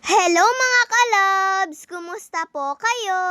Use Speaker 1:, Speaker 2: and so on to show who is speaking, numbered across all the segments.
Speaker 1: Hello mga kalabs! Kumusta po kayo?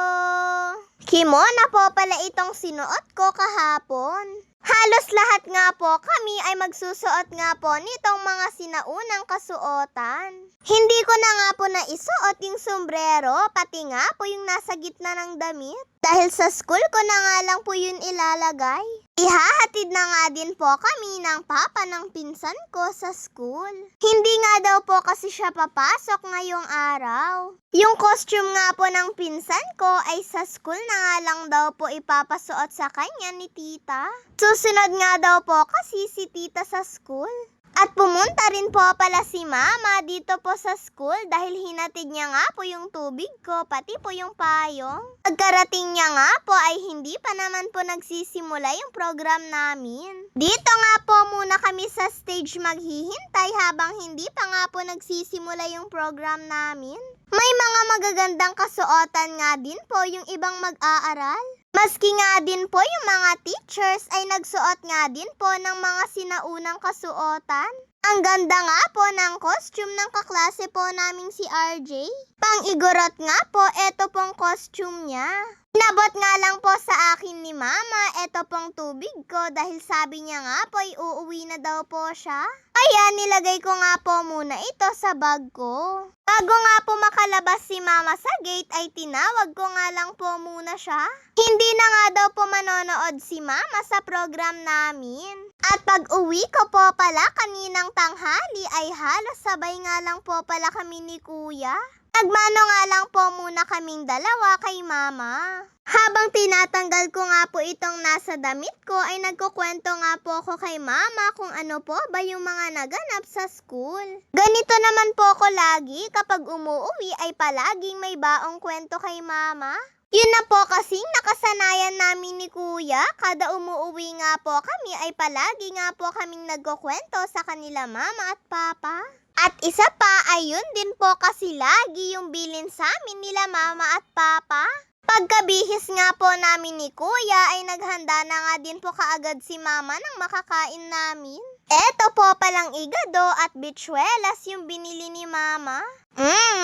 Speaker 1: Kimono po pala itong sinuot ko kahapon. Halos lahat nga po kami ay magsusuot nga po nitong mga sinaunang kasuotan. Hindi ko na nga po naisuot yung sombrero, pati nga po yung nasa gitna ng damit. Dahil sa school ko na nga lang po yun ilalagay. Ihahatid na nga din po kami ng papa ng pinsan ko sa school. Hindi nga daw po kasi siya papasok ngayong araw. Yung costume nga po ng pinsan ko ay sa school na nga lang daw po ipapasuot sa kanya ni tita. Susunod nga daw po kasi si tita sa school. At pumunta rin po pala si mama dito po sa school dahil hinatid niya nga po yung tubig ko, pati po yung payong. Pagkarating niya nga po ay hindi pa naman po nagsisimula yung program namin. Dito nga po muna kami sa stage maghihintay habang hindi pa nga po nagsisimula yung program namin. May mga magagandang kasuotan nga din po yung ibang mag-aaral. Maski nga din po yung mga teachers ay nagsuot nga din po ng mga sinaunang kasuotan. Ang ganda nga po ng costume ng kaklase po naming si RJ. Pang-igorot nga po, eto pong costume niya. Inabot nga lang po sa akin ni mama, eto pong tubig ko dahil sabi niya nga po ay uuwi na daw po siya. Kaya nilagay ko nga po muna ito sa bag ko. Bago nga po makalabas si mama sa gate ay tinawag ko nga lang po muna siya. Hindi na nga daw po manonood si mama sa program namin. At pag uwi ko po pala kaninang tanghali ay halos sabay nga lang po pala kami ni kuya. Nagmano nga lang po muna kaming dalawa kay mama. Habang tinatanggal ko nga po itong nasa damit ko ay nagkukwento nga po ako kay mama kung ano po ba yung mga naganap sa school. Ganito naman po ko lagi kapag umuwi ay palaging may baong kwento kay mama. Yun na po kasing nakasanayan namin ni kuya, kada umuwi nga po kami ay palagi nga po kaming nagkukwento sa kanila mama at papa. At isa pa ay yun din po kasi lagi yung bilin sa amin nila mama at papa. Pagkabihis nga po namin ni kuya ay naghanda na nga din po kaagad si mama ng makakain namin. Eto po palang igado at bitsuelas yung binili ni mama.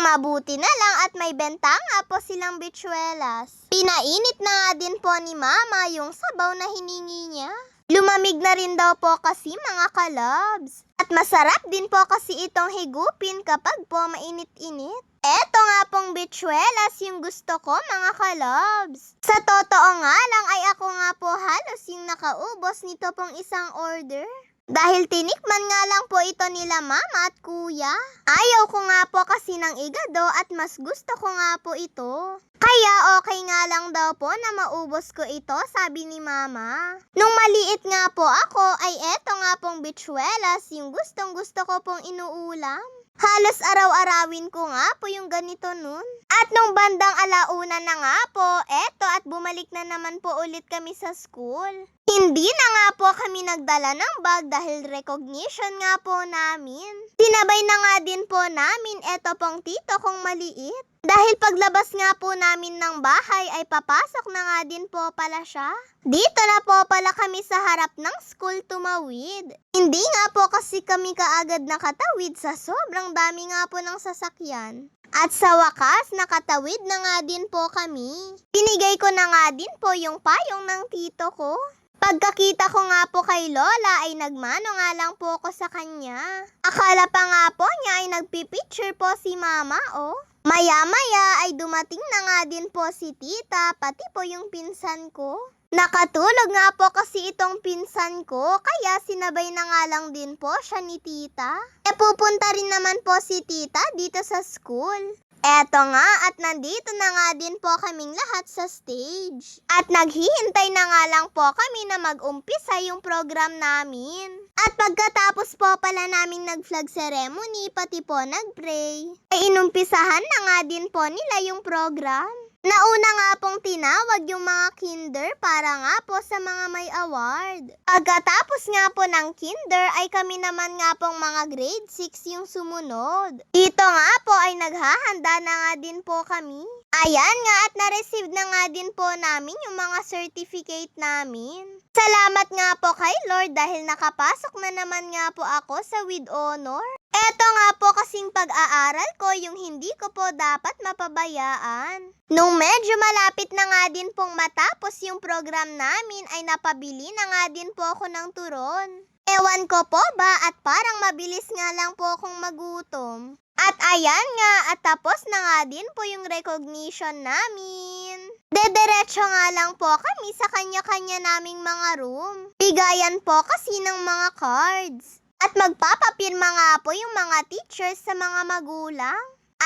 Speaker 1: Mabuti na lang at may benta nga po silang bitsuelas. Pinainit na nga din po ni mama yung sabaw na hiningi niya. Lumamig na rin daw po kasi mga kalabs. At masarap din po kasi itong higupin kapag po mainit-init. Eto nga pong bitsuelas yung gusto ko mga kalabs. Sa totoo nga lang ay ako nga po halos yung nakaubos nito pong isang order. Dahil tinikman nga lang po ito nila mama at kuya. Ayaw ko nga po kasi ng igado at mas gusto ko nga po ito. Kaya okay nga lang daw po na maubos ko ito, sabi ni mama. Nung maliit nga po ako ay eto nga pong bitsuelas yung gustong gusto ko pong inuulam. Halos araw-arawin ko nga po yung ganito nun. At nung bandang alauna na nga po, eto at bumalik na naman po ulit kami sa school. Hindi na nga po kami nagdala ng bag dahil recognition nga po namin. Sinabay na nga din po namin eto pong tito kong maliit. Dahil paglabas nga po namin ng bahay ay papasok na nga din po pala siya. Dito na po pala kami sa harap ng school tumawid. Hindi nga po kasi kami kaagad nakatawid sa sobrang dami nga po ng sasakyan. At sa wakas, nakatawid na nga din po kami. Pinigay ko na nga din po yung payong ng tito ko. Pagkakita ko nga po kay Lola ay nagmano nga lang po ko sa kanya. Akala pa nga po niya ay nagpipicture po si mama oh. Maya-maya ay dumating na nga din po si tita, pati po yung pinsan ko. Nakatulog nga po kasi itong pinsan ko, kaya sinabay na nga lang din po siya ni tita. Pupunta rin naman po si tita dito sa school. Eto nga at nandito na nga din po kaming lahat sa stage. At naghihintay na nga lang po kami na mag-umpisa yung program namin. At pagkatapos po pala naming nag-flag ceremony pati po nag-pray, ay inumpisahan na nga din po nila yung program. Nauna nga pong tinawag yung mga kinder para nga po sa mga may award. Pagkatapos nga po ng kinder ay kami naman nga pong mga grade 6 yung sumunod. Dito nga po ay naghahanda na nga din po kami. Ayan nga at na-receive na nga din po namin yung mga certificate namin. Salamat nga po kay Lord dahil nakapasok na naman nga po ako sa with honor. Eto nga po kasing pag-aaral ko yung hindi ko po dapat mapabayaan. Nung medyo malapit na nga din pong matapos yung program namin ay napabili na nga din po ako ng turon. Ewan ko po ba at parang mabilis nga lang po akong magutom. At ayan nga at tapos na nga din po yung recognition namin. Dederecho nga lang po kami sa kanya-kanya naming mga room. Bigayan po kasi ng mga cards. At magpapapirma nga po yung mga teachers sa mga magulang.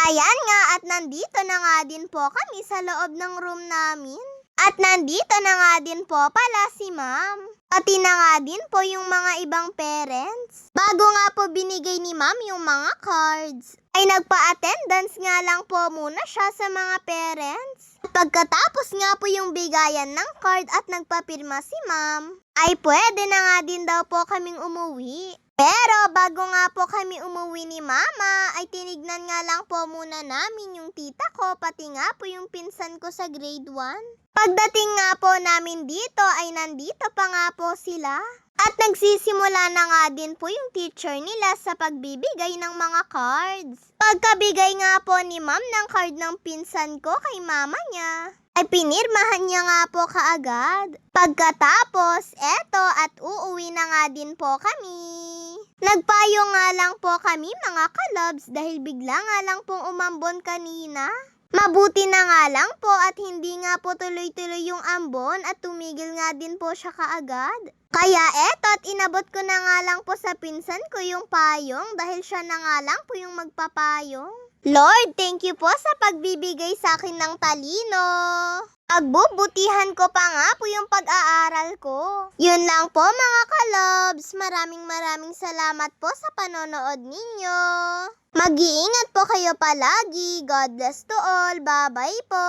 Speaker 1: Ayan nga at nandito na nga din po kami sa loob ng room namin. At nandito na nga din po pala si ma'am. Pati na nga din po yung mga ibang parents. Bago nga po binigay ni ma'am yung mga cards, ay nagpa-attendance nga lang po muna siya sa mga parents. At pagkatapos nga po yung bigayan ng card at nagpapirma si ma'am, ay pwede na nga din daw po kaming umuwi. Pero bago nga po kami umuwi ni mama, ay tinignan nga lang po muna namin yung tita ko, pati nga po yung pinsan ko sa grade 1. Pagdating nga po namin dito, ay nandito pa nga po sila. At nagsisimula na nga din po yung teacher nila sa pagbibigay ng mga cards. Pagkabigay nga po ni ma'am ng card ng pinsan ko kay mama niya, ay pinirmahan niya nga po kaagad. Pagkatapos, eto at uuwi na nga din po kami. Nagpayo nga lang po kami mga kalabs dahil bigla nga lang pong umambon kanina. Mabuti na nga lang po at hindi nga po tuloy-tuloy yung ambon at tumigil nga din po siya kaagad. Kaya eto at inabot ko na nga lang po sa pinsan ko yung payong dahil siya na nga lang po yung magpapayong. Lord, thank you po sa pagbibigay sa akin ng talino. Pagbubutihan ko pa nga po yung pag-aaral ko. Yun lang po mga kalobs. Maraming salamat po sa panonood ninyo. Mag-iingat po kayo palagi. God bless to all. Bye-bye po.